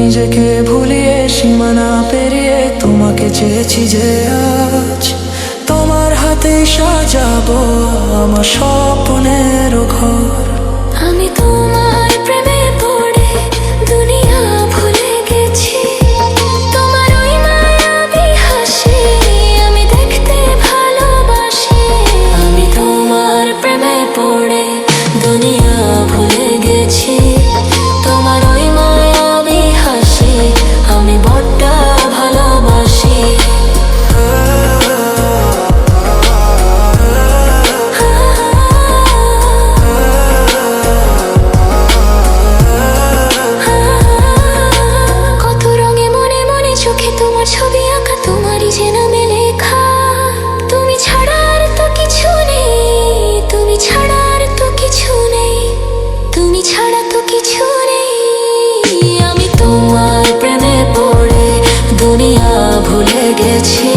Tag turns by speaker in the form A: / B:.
A: নিজেকে ভুলিয়ে সীমানা পেরিয়ে তোমাকে চেয়েছি যে আজ তোমার হাতে সাজাবো আমার স্বপ্নের ঘর।
B: আমি তোমার প্রেমে পড়ে দুনিয়া ভুলে গেছি, তোমার ওই মায়াবী হাসি আমি দেখতে ভালোবাসি। আমি তোমার প্রেমে পড়ে দুনিয়া ভুলে গেছি, তোমার ওই মায়াবী হাসি আমি বড্ড ভালোবাসি। কত রঙে মনে মনে চোখে তোমার ছবি আঁকা, তোমারই যে নামে লেখা। তুমি ছাড়া আর তো কিছু নেই, তুমি ছাড়া আর তো কিছু নেই, তুমি ছাড়া তো কিছু নেই। আমি তোমার প্রেমে পড়ে দুনিয়া ভুলে গেছি।